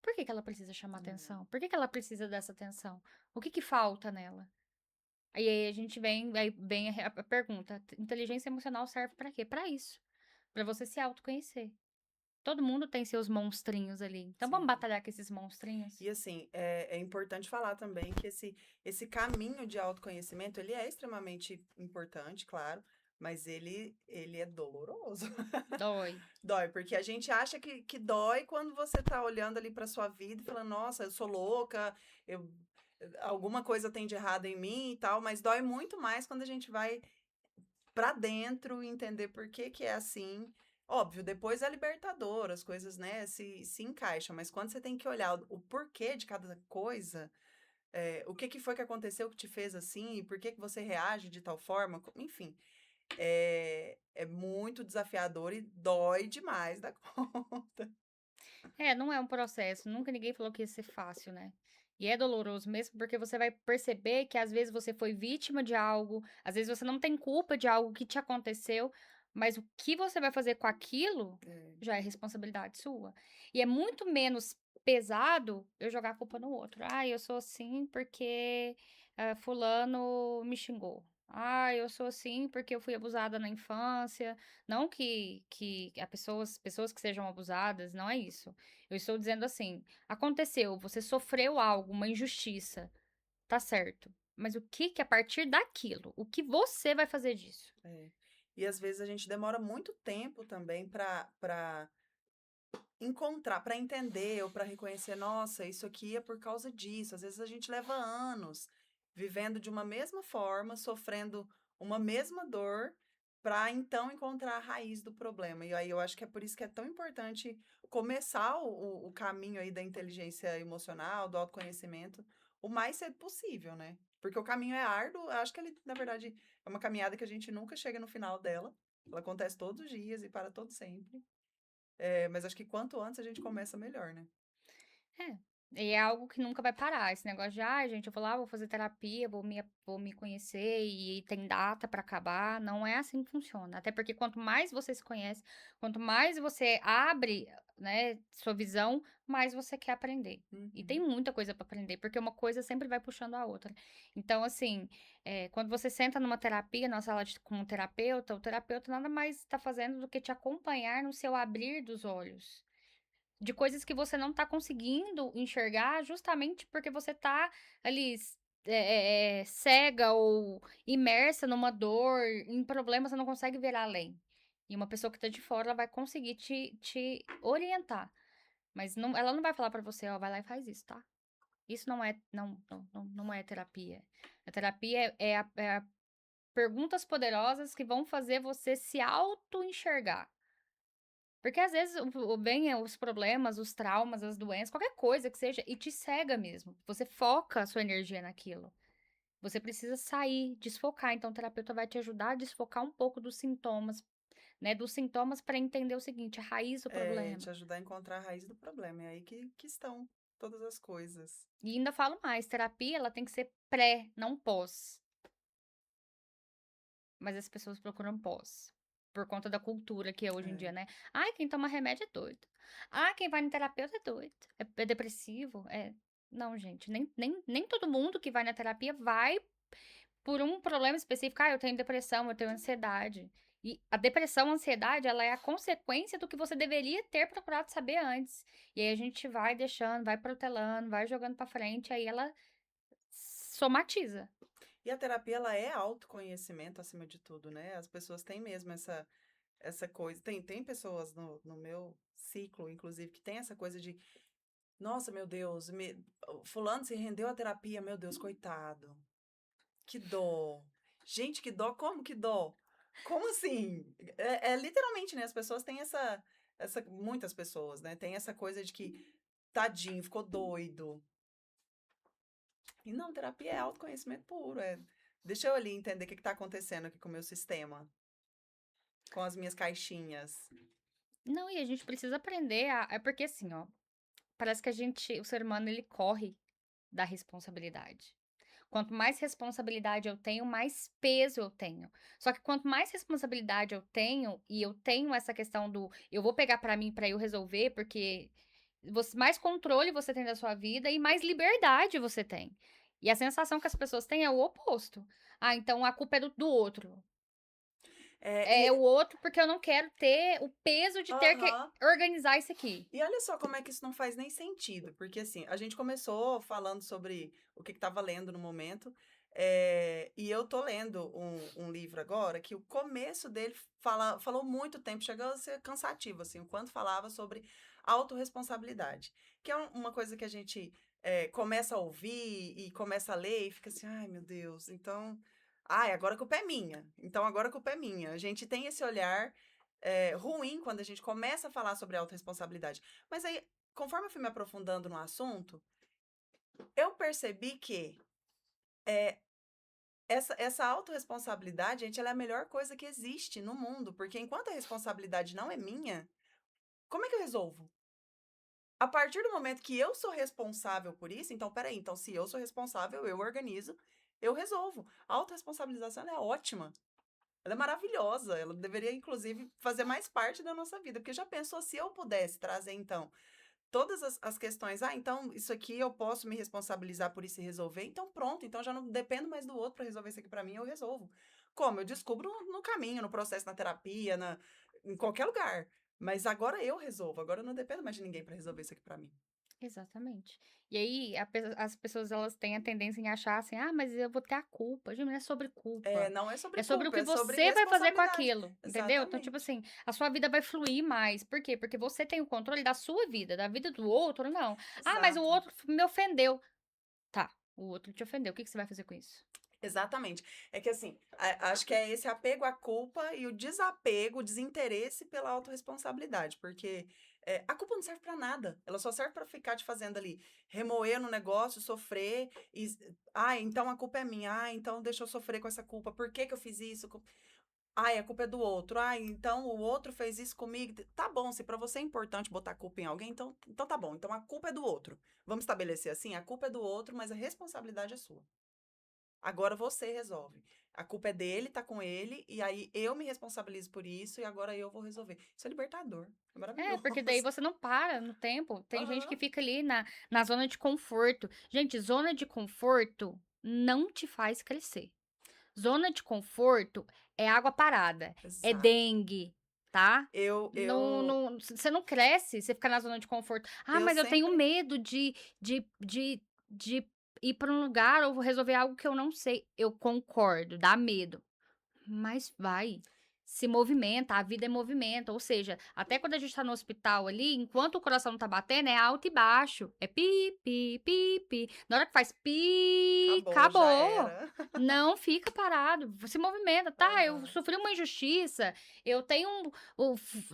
Por que que ela precisa chamar É. atenção? Por que que ela precisa dessa atenção? O que que falta nela? Aí a gente vem a pergunta: inteligência emocional serve para quê? Para isso, para você se autoconhecer. Todo mundo tem seus monstrinhos ali. Então vamos Sim. batalhar com esses monstrinhos? E assim, é importante falar também que esse caminho de autoconhecimento, ele é extremamente importante, claro, mas ele é doloroso. Dói. Dói, porque a gente acha que dói quando você tá olhando ali pra sua vida e falando: "Nossa, eu sou louca, eu alguma coisa tem de errado em mim e tal", mas dói muito mais quando a gente vai pra dentro e entender por que que é assim. Óbvio, depois é libertador, as coisas, né, se encaixam, mas quando você tem que olhar o porquê de cada coisa, o que que foi que aconteceu que te fez assim e por que que você reage de tal forma, enfim, é muito desafiador e dói demais da conta. É, não é um processo. Nunca ninguém falou que ia ser fácil, né? E é doloroso mesmo, porque você vai perceber que às vezes você foi vítima de algo, às vezes você não tem culpa de algo que te aconteceu, mas o que você vai fazer com aquilo É, já é responsabilidade sua. E é muito menos pesado eu jogar a culpa no outro. Ah, eu sou assim porque fulano me xingou. Ah, eu sou assim porque eu fui abusada na infância. Não que pessoas que sejam abusadas, não é isso. Eu estou dizendo assim: aconteceu, você sofreu algo, uma injustiça, tá certo. Mas o que que a partir daquilo, o que você vai fazer disso? é. E às vezes a gente demora muito tempo também para encontrar, para entender ou para reconhecer, nossa, isso aqui é por causa disso. Às vezes a gente leva anos vivendo de uma mesma forma, sofrendo uma mesma dor para então encontrar a raiz do problema. E aí eu acho que é por isso que é tão importante começar o caminho aí da inteligência emocional, do autoconhecimento, o mais cedo possível, né? Porque o caminho é árduo, eu acho que ele, na verdade, é uma caminhada que a gente nunca chega no final dela. Ela acontece todos os dias e para todo sempre. Mas acho que quanto antes a gente começa, melhor, né? É. E é algo que nunca vai parar. Esse negócio de, ai, gente, eu vou lá, vou fazer terapia, vou me conhecer e tem data pra acabar. Não é assim que funciona. Até porque quanto mais você se conhece, quanto mais você abre, né, sua visão, mais você quer aprender. E tem Uhum. muita coisa pra aprender, porque uma coisa sempre vai puxando a outra. Então, assim, quando você senta numa terapia, numa sala com um terapeuta, o terapeuta nada mais está fazendo do que te acompanhar no seu abrir dos olhos de coisas que você não tá conseguindo enxergar justamente porque você tá ali cega ou imersa numa dor, em problemas, você não consegue ver além. E uma pessoa que tá de fora, ela vai conseguir te orientar. Mas não, ela não vai falar pra você, ó, vai lá e faz isso, tá? Isso não é terapia. A terapia é perguntas poderosas que vão fazer você se auto-enxergar. Porque às vezes vem os problemas, os traumas, as doenças, qualquer coisa que seja, e te cega mesmo. Você foca a sua energia naquilo. Você precisa sair, desfocar. Então, o terapeuta vai te ajudar a desfocar um pouco dos sintomas, né? Dos sintomas para entender o seguinte, a raiz do Te problema. ajudar a encontrar a raiz do problema. É aí que estão todas as coisas. E ainda falo mais, terapia, ela tem que ser pré, não pós. Mas as pessoas procuram pós. Por conta da cultura que é hoje em dia, É. né? Ai, quem toma remédio é doido. Ah, quem vai no terapeuta é doido. É depressivo. Não, gente. Nem todo mundo que vai na terapia vai por um problema específico. Ah, eu tenho depressão, eu tenho ansiedade. E a depressão, a ansiedade, ela é a consequência do que você deveria ter procurado saber antes. E aí a gente vai deixando, vai protelando, vai jogando pra frente, aí ela somatiza. E a terapia, ela é autoconhecimento acima de tudo, né? As pessoas têm mesmo essa coisa. Tem pessoas no meu ciclo, inclusive, que tem essa coisa de, nossa, meu Deus, fulano se rendeu à terapia, meu Deus, coitado. Que dó. Gente, que dó, como que dó? Como assim? É literalmente, né? As pessoas têm muitas pessoas, né? Tem essa coisa de que, tadinho, ficou doido. E não, terapia é autoconhecimento puro. Deixa eu ali entender o que está acontecendo aqui com o meu sistema, com as minhas caixinhas. Não, e a gente precisa aprender é porque assim, ó, parece que o ser humano, ele corre da responsabilidade. Quanto mais responsabilidade eu tenho, mais peso eu tenho. Só que quanto mais responsabilidade eu tenho, e eu tenho essa questão do eu vou pegar pra mim pra eu resolver, porque mais controle você tem da sua vida e mais liberdade você tem. E a sensação que as pessoas têm é o oposto. Ah, então a culpa é do outro. É, É o e, outro porque eu não quero ter o peso de ter que aham. organizar isso aqui. E olha só como é que isso não faz nem sentido, porque assim, a gente começou falando sobre o que estava lendo no momento, e eu tô lendo um livro agora que o começo dele falou muito tempo, chegou a ser cansativo, assim, o quanto falava sobre autorresponsabilidade, que é uma coisa que a gente começa a ouvir e começa a ler e fica assim, ai meu Deus, então, ai, agora a culpa é minha, então agora a culpa é minha. A gente tem esse olhar ruim quando a gente começa a falar sobre autorresponsabilidade. Mas aí, conforme eu fui me aprofundando no assunto, eu percebi que é, essa autorresponsabilidade, gente, ela é a melhor coisa que existe no mundo. Porque enquanto a responsabilidade não é minha, como é que eu resolvo? A partir do momento que eu sou responsável por isso, então, peraí, então, se eu sou responsável, eu organizo, eu resolvo. A autorresponsabilização ela é ótima. Ela é maravilhosa. Ela deveria, inclusive, fazer mais parte da nossa vida. Porque já pensou se eu pudesse trazer, então, todas as questões. Ah, então, isso aqui eu posso me responsabilizar por isso e resolver. Então, pronto. Então, já não dependo mais do outro para resolver isso aqui para mim, eu resolvo. Como? Eu descubro no caminho, no processo, na terapia, em qualquer lugar. Mas agora eu resolvo. Agora eu não dependo mais de ninguém para resolver isso aqui para mim. Exatamente. E aí, as pessoas, elas têm a tendência em achar assim, ah, mas eu vou ter a culpa. Gente, não é sobre culpa. Não é sobre É sobre o culpa, que é sobre você vai fazer com responsabilidade. aquilo, entendeu? Então, tipo Exatamente. assim, a sua vida vai fluir mais. Por quê? Porque você tem o controle da sua vida, da vida do outro, não. Ah, mas o Exato. outro me ofendeu. Tá, o outro te ofendeu. O que que você vai fazer com isso? Exatamente. É que assim, acho que é esse apego à culpa e o desapego, o desinteresse pela autorresponsabilidade, porque a culpa não serve pra nada. Ela só serve pra ficar te fazendo ali remoer no negócio, sofrer e então a culpa é minha. Então deixa eu sofrer com essa culpa. Por que que eu fiz isso? A culpa é do outro. Então o outro fez isso comigo. Tá bom, se pra você é importante botar a culpa em alguém, então tá bom. Então a culpa é do outro. Vamos estabelecer assim, a culpa é do outro, mas a responsabilidade é sua. Agora você resolve. A culpa é dele, tá com ele, e aí eu me responsabilizo por isso, e agora eu vou resolver. Isso é libertador. É É, maravilhoso. porque daí você não para no tempo. Tem gente Aham. que fica ali na zona de conforto. Gente, zona de conforto não te faz crescer. Zona de conforto é água parada, é Exato. dengue, tá? Eu, Não, eu, não, você não cresce, você fica na zona de conforto. Ah, eu mas eu tenho sempre. medo de ir para um lugar ou resolver algo que eu não sei. Eu concordo, dá medo. Mas vai, se movimenta, a vida é movimento, ou seja, até quando a gente tá no hospital ali, enquanto o coração tá batendo, é alto e baixo, é pi, pi, pi, pi. Na hora que faz pi, Acabou, já acabou. era. Não fica parado, se movimenta, tá? Eu Aham. sofri uma injustiça, eu tenho,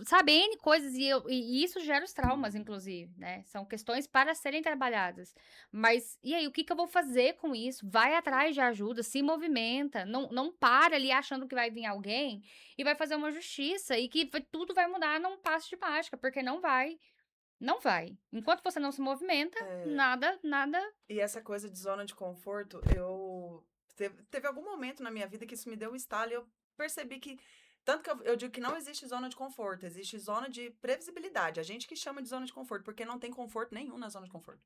sabe, N coisas, e isso gera os traumas, inclusive, né? São questões para serem trabalhadas. Mas e aí, o que que eu vou fazer com isso? Vai atrás de ajuda, se movimenta, não para ali achando que vai vir alguém e vai fazer uma justiça e que tudo vai mudar num passo de mágica, porque não vai, não vai. Enquanto você não se movimenta, É, nada. e essa coisa de zona de conforto, eu. Teve algum momento na minha vida que isso me deu um estalo e eu percebi que. Tanto que eu digo que não existe zona de conforto, existe zona de previsibilidade. A gente que chama de zona de conforto, porque não tem conforto nenhum na zona de conforto.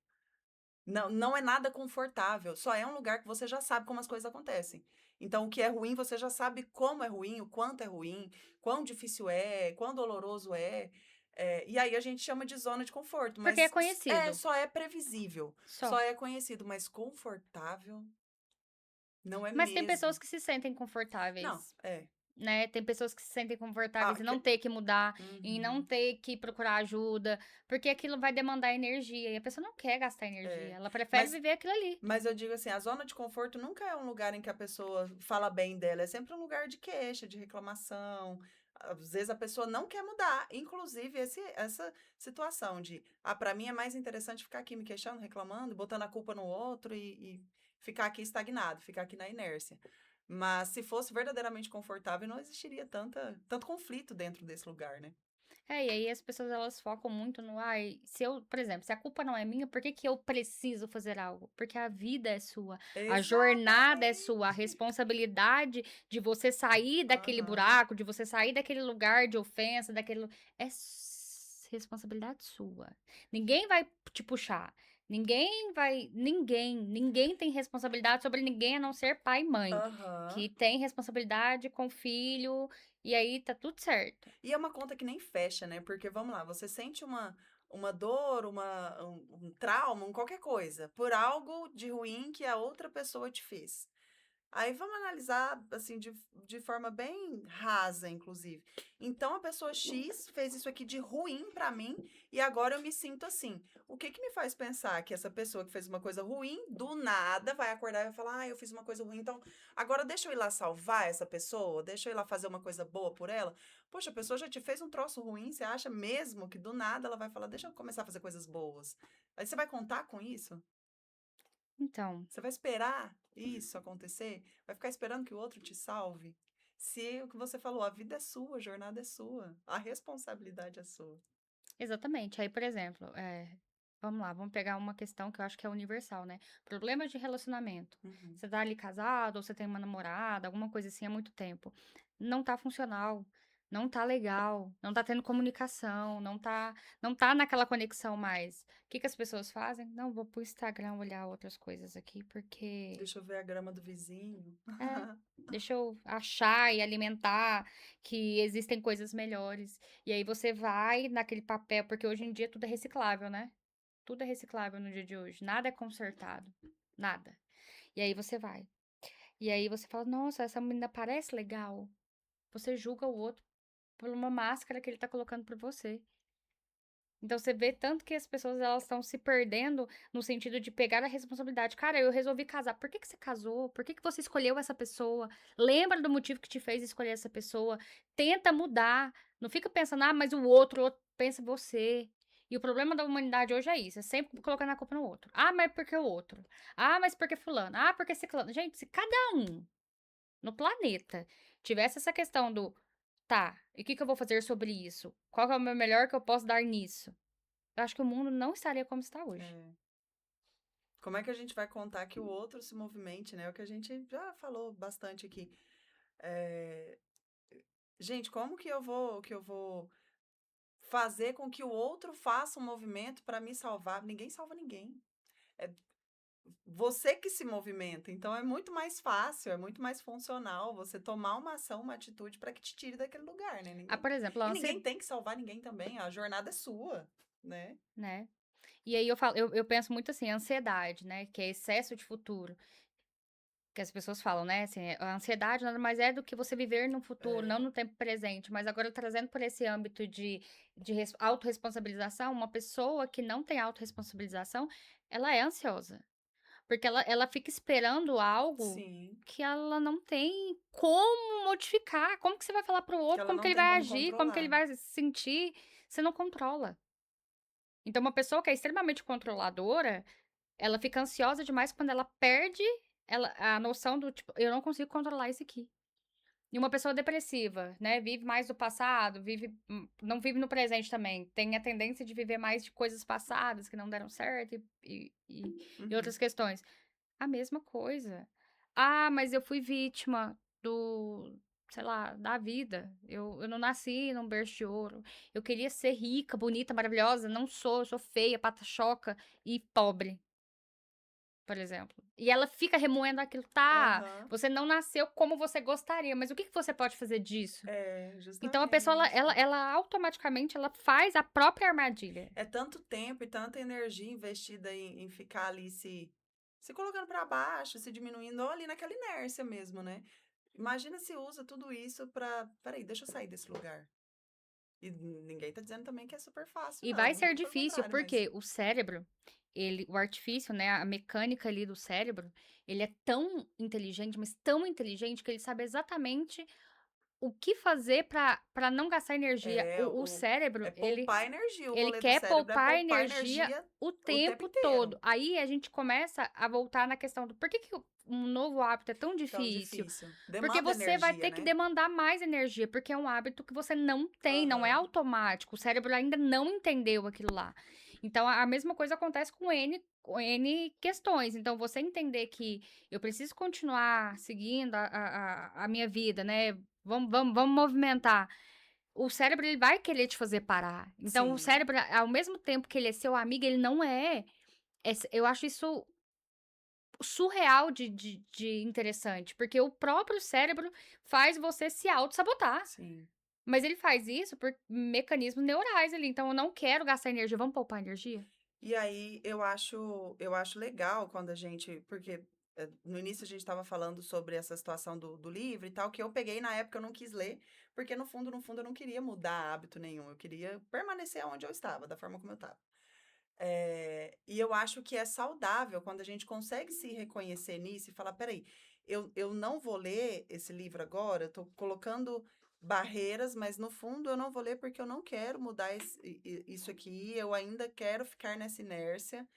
Não, não é nada confortável, só é um lugar que você já sabe como as coisas acontecem. Então, o que é ruim, você já sabe como é ruim, o quanto é ruim, quão difícil é, quão doloroso é. E aí a gente chama de zona de conforto, Porque é mas conhecido. só é previsível, só Só. é conhecido, mas confortável não é Mas tem pessoas mesmo. que se sentem Não, confortáveis, né, tem pessoas que se sentem confortáveis em que, não ter que mudar, em não uhum, ter que procurar ajuda, porque aquilo vai demandar energia e a pessoa não quer gastar energia, é. ela prefere Mas viver aquilo ali. Mas eu digo assim, a zona de conforto nunca é um lugar em que a pessoa fala bem dela, é sempre um lugar de queixa, de reclamação. Às vezes a pessoa não quer mudar, inclusive essa situação de, para mim é mais interessante ficar aqui me queixando, reclamando, botando a culpa no outro e ficar aqui estagnado, ficar aqui na inércia. Mas se fosse verdadeiramente confortável, não existiria tanto conflito dentro desse lugar, né? É, e aí as pessoas elas focam muito no, ai, se eu, por exemplo, se a culpa não é minha, por que que eu preciso fazer algo? Porque a vida é sua, a jornada é sua, a Exatamente. responsabilidade de você sair daquele Aham, buraco, de você sair daquele lugar de ofensa, responsabilidade sua. Ninguém vai te puxar. Ninguém tem responsabilidade sobre ninguém a não ser pai e mãe, aham. que tem responsabilidade com o filho, e aí tá tudo certo. E é uma conta que nem fecha, né? Porque vamos lá, você sente uma dor, um trauma, qualquer coisa, por algo de ruim que a outra pessoa te fez. Aí vamos analisar, assim, de forma bem rasa, inclusive. Então, a pessoa X fez isso aqui de ruim pra mim e agora eu me sinto assim. O que que me faz pensar que essa pessoa que fez uma coisa ruim, do nada, vai acordar e vai falar: eu fiz uma coisa ruim, então agora deixa eu ir lá salvar essa pessoa, deixa eu ir lá fazer uma coisa boa por ela. Poxa, a pessoa já te fez um troço ruim, você acha mesmo que do nada ela vai falar: deixa eu começar a fazer coisas boas? Aí você vai contar com isso? Então, Você vai esperar isso acontecer? Vai ficar esperando que o outro te salve? Se o que você falou, a vida é sua, a jornada é sua, a responsabilidade é sua. exatamente. Aí, por exemplo, vamos lá, vamos pegar uma questão que eu acho que é universal, né? Problemas de relacionamento. Uhum. Você tá ali casado, ou você tem uma namorada, alguma coisa assim há muito tempo. Não tá funcional, não tá legal, não tá tendo comunicação, não tá naquela conexão mais. O que que as pessoas fazem? Não, vou pro Instagram olhar outras coisas aqui, porque Deixa eu ver a grama do vizinho. é, deixa eu achar e alimentar que existem coisas melhores. E aí você vai naquele papel, porque hoje em dia tudo é reciclável, né? Tudo é reciclável no dia de hoje. Nada é consertado. Nada. E aí você vai. E aí você fala, nossa, essa menina parece legal. Você julga o outro por uma máscara que ele tá colocando pra você. Então você vê tanto que as pessoas elas estão se perdendo no sentido de pegar a responsabilidade. Cara, eu resolvi casar. Por que que você casou? Por que que você escolheu essa pessoa? Lembra do motivo que te fez escolher essa pessoa. Tenta mudar. Não fica pensando, ah, mas o outro pensa você. E o problema da humanidade hoje é isso, é sempre colocando a culpa no outro. Ah, mas porque o outro? Ah, mas porque fulano? Ah, porque ciclano? Gente, se cada um no planeta tivesse essa questão do, tá, e o que que eu vou fazer sobre isso? Qual que é o meu melhor que eu posso dar nisso? Eu acho que o mundo não estaria como está hoje. É. Como é que a gente vai contar que o outro se movimente, né? É o que a gente já falou bastante aqui. É, gente, como que eu vou fazer com que o outro faça um movimento para me salvar? Ninguém salva ninguém. É você que se movimenta. Então é muito mais fácil, é muito mais funcional você tomar uma ação, uma atitude para que te tire daquele lugar, né? Ah, Ninguém por exemplo, a e ninguém ansiedade, tem que salvar ninguém também. A jornada é sua, né? né? E aí eu falo, eu penso muito assim, ansiedade, né? Que é excesso de futuro. Que as pessoas falam, né? Assim, a ansiedade nada mais é do que você viver no futuro, não É, no tempo presente. Mas agora trazendo por esse âmbito de autorresponsabilização, uma pessoa que não tem autorresponsabilização, ela é ansiosa. Porque ela fica esperando algo sim, que ela não tem como modificar. Como que você vai falar para o que outro, ela como que não ele tem vai como agir, como que ele controlar. vai se sentir, você não controla. Então uma pessoa que é extremamente controladora, ela fica ansiosa demais quando ela perde a noção do tipo, eu não consigo controlar isso aqui. E uma pessoa depressiva, né, vive mais do passado, não vive no presente também, tem a tendência de viver mais de coisas passadas que não deram certo e Uhum. outras questões. A mesma coisa. Ah, mas eu fui vítima do, sei lá, da vida. Eu não nasci num berço de ouro. Eu queria ser rica, bonita, maravilhosa. Não sou, eu sou feia, pata-choca e pobre, por exemplo. E ela fica remoendo aquilo. Tá, Aham. você não nasceu como você gostaria, mas o que que você pode fazer disso? É, Então a pessoa, ela, justamente. ela, ela automaticamente ela faz a própria armadilha. É tanto tempo e tanta energia investida em ficar ali se colocando para baixo, se diminuindo, ou ali naquela inércia mesmo, né? Imagina se usa tudo isso para, peraí, deixa eu sair desse lugar. E ninguém tá dizendo também que é super fácil, E não, vai ser muito pelo difícil, contrário, mas porque o cérebro, o artifício, né, a mecânica ali do cérebro, ele é tão inteligente, mas tão inteligente que ele sabe exatamente o que fazer para não gastar energia. é, O cérebro, é poupar energia. O ele rolê do quer cérebro é poupar poupar energia energia o o tempo tempo inteiro. todo. Aí a gente começa a voltar na questão do por que que um novo hábito é tão Tão difícil? difícil. Porque Demanda você vai energia, ter que né? demandar mais energia, porque é um hábito que você não tem, não é Aham. automático. O cérebro ainda não entendeu aquilo lá. Então, a mesma coisa acontece com N questões. Então, você entender que eu preciso continuar seguindo a minha vida, né? Vamos movimentar. O cérebro, ele vai querer te fazer parar. Então, o Sim. cérebro, ao mesmo tempo que ele é seu amigo, ele não é. Eu acho isso surreal de interessante, porque o próprio cérebro faz você se auto-sabotar. Sim. Mas ele faz isso por mecanismos neurais ali, então eu não quero gastar energia, vamos poupar energia? E aí eu acho legal quando a gente, porque no início a gente estava falando sobre essa situação do livro e tal, que eu peguei na época eu não quis ler, porque no fundo eu não queria mudar hábito nenhum, eu queria permanecer onde eu estava, da forma como eu estava. E eu acho que é saudável quando a gente consegue se reconhecer nisso e falar, peraí, eu não vou ler esse livro agora, eu tô colocando barreiras, mas no fundo eu não vou ler porque eu não quero mudar isso aqui, eu ainda quero ficar nessa inércia.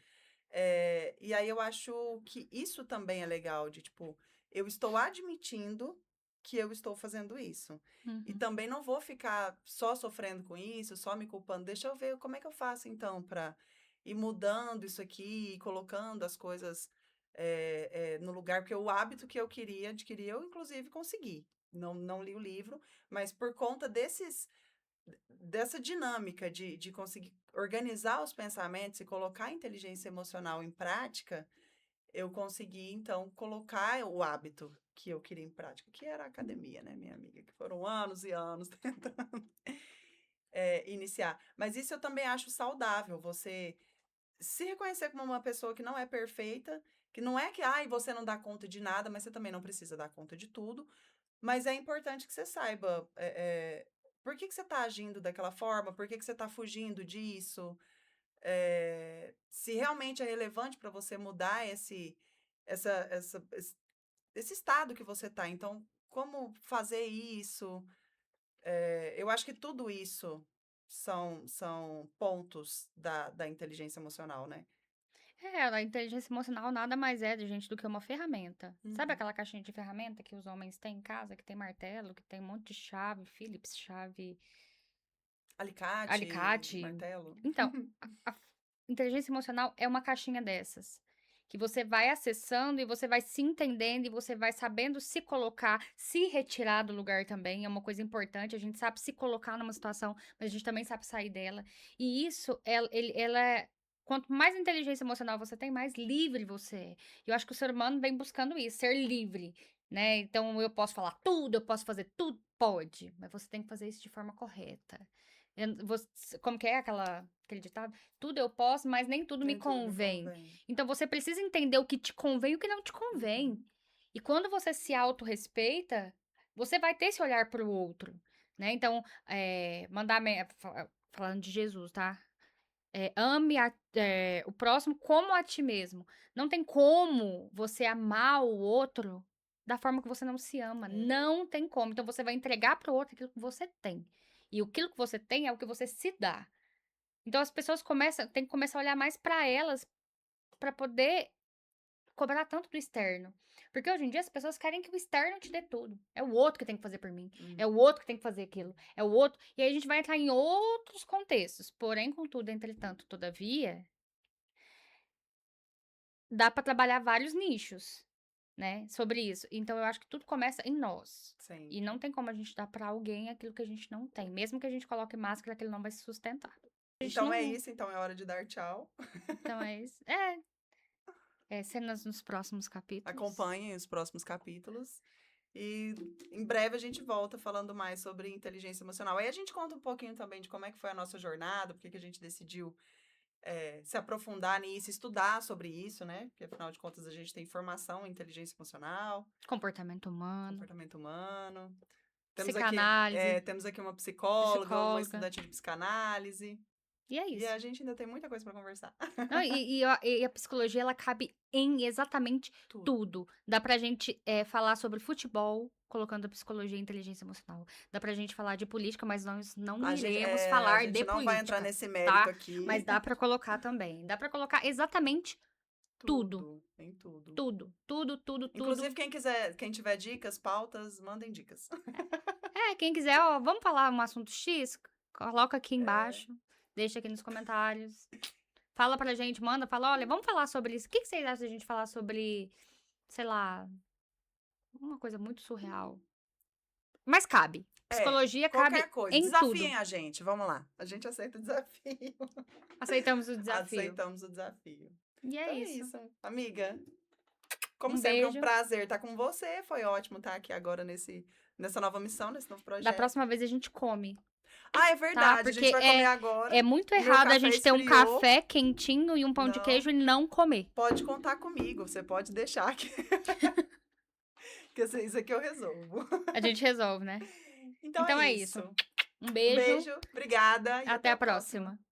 E aí eu acho que isso também é legal, de tipo, eu estou admitindo que eu estou fazendo isso. E Uhum. também não vou ficar só sofrendo com isso, só me culpando. Deixa eu ver como é que eu faço então para ir mudando isso aqui, e colocando as coisas no lugar, porque o hábito que eu queria adquirir, eu inclusive consegui. Não li o livro, mas por conta dessa dinâmica de conseguir organizar os pensamentos e colocar a inteligência emocional em prática, eu consegui, então, colocar o hábito que eu queria em prática, que era a academia, né, minha amiga? Que foram anos e anos tentando iniciar. Mas isso eu também acho saudável, você se reconhecer como uma pessoa que não é perfeita, que não é que, ai, você não dá conta de nada, mas você também não precisa dar conta de tudo, mas é importante que você saiba por que que você tá agindo daquela forma? Por que que você tá fugindo disso? Se realmente é relevante para você mudar essa, essa, esse, esse estado que você tá. Então, como fazer isso? Eu acho que tudo isso são pontos da inteligência emocional, né? A inteligência emocional nada mais é, gente, do que uma ferramenta. Sabe Uhum. aquela caixinha de ferramenta que os homens têm em casa, que tem martelo, que tem um monte de chave, Phillips, chave, Alicate, alicate? martelo. Então, a inteligência emocional é uma caixinha dessas. Que você vai acessando e você vai se entendendo e você vai sabendo se colocar, se retirar do lugar também. É uma coisa importante. A gente sabe se colocar numa situação, mas a gente também sabe sair dela. E isso, ela é. Quanto mais inteligência emocional você tem, mais livre você é. E eu acho que o ser humano vem buscando isso, ser livre, né? Então eu posso falar tudo, eu posso fazer tudo, pode, mas você tem que fazer isso de forma correta. Como que é aquele ditado? Tudo eu posso, mas nem tudo me Nem tudo me convém. convém. Então você precisa entender o que te convém e o que não te convém. Uhum. E quando você se autorrespeita, você vai ter esse olhar para o outro, né? Então, falando de Jesus, tá? Ame o próximo como a ti mesmo. Não tem como você amar o outro da forma que você não se ama. É. Não tem como. Então você vai entregar para o outro aquilo que você tem. E aquilo que você tem é o que você se dá. Então as pessoas têm que começar a olhar mais para elas para poder cobrar tanto do externo. Porque hoje em dia as pessoas querem que o externo te dê tudo. É o outro que tem que fazer por mim. É o Uhum. outro que tem que fazer aquilo. É o outro. E aí a gente vai entrar em outros contextos. Porém, contudo, entretanto, todavia, dá pra trabalhar vários nichos, né, sobre isso. Então eu acho que tudo começa em nós. E Sempre. não tem como a gente dar pra alguém aquilo que a gente não tem. Mesmo que a gente coloque máscara, aquilo não vai se sustentar. A gente Então é não. isso, então é hora de dar tchau. Então é isso. Cenas nos próximos capítulos. Acompanhem os próximos capítulos. E em breve a gente volta falando mais sobre inteligência emocional. Aí a gente conta um pouquinho também de como é que foi a nossa jornada, porque que a gente decidiu se aprofundar nisso, estudar sobre isso, né? Porque afinal de contas a gente tem formação em inteligência emocional, Comportamento humano. comportamento humano. Psicanálise. Temos aqui uma psicóloga, uma Psicóloga. estudante de psicanálise. E é E isso. a gente ainda tem muita coisa para conversar. Não, e a psicologia, ela cabe em exatamente Tudo. tudo. Dá pra gente falar sobre futebol, colocando a psicologia e inteligência emocional. Dá pra gente falar de política, mas nós não iremos A falar gente de não vai entrar política, nesse mérito tá? aqui. Mas dá pra colocar também. Dá pra colocar exatamente tudo. Tudo, em tudo. Tudo. Tudo, tudo, Inclusive, tudo. quem tiver dicas, pautas, mandem dicas. Quem quiser, ó, vamos falar um assunto X? Coloca aqui É, embaixo. Deixa aqui nos comentários. Fala pra gente, manda, fala, olha, vamos falar sobre isso. O que vocês acham da gente falar sobre, sei lá, uma coisa muito surreal? Mas cabe. Psicologia qualquer cabe coisa. em tudo. Desafiem a gente, vamos lá. A gente aceita o desafio. Aceitamos o desafio. Aceitamos o desafio. E é Então é isso. isso. Amiga, como Um sempre, é um beijo. prazer estar com você. Foi ótimo estar aqui agora nessa nova missão, nesse novo Da projeto. próxima vez a gente come, Ah, é tá? verdade. A gente Porque vai comer agora. é muito O meu errado a café gente ter um esfriou. café quentinho e um pão de Não, queijo e não comer. pode contar comigo. Você pode deixar que, isso aqui eu resolvo. A gente resolve, né? Então é Então é isso. isso. Um Um beijo. beijo, obrigada e Até até a a próxima. próxima.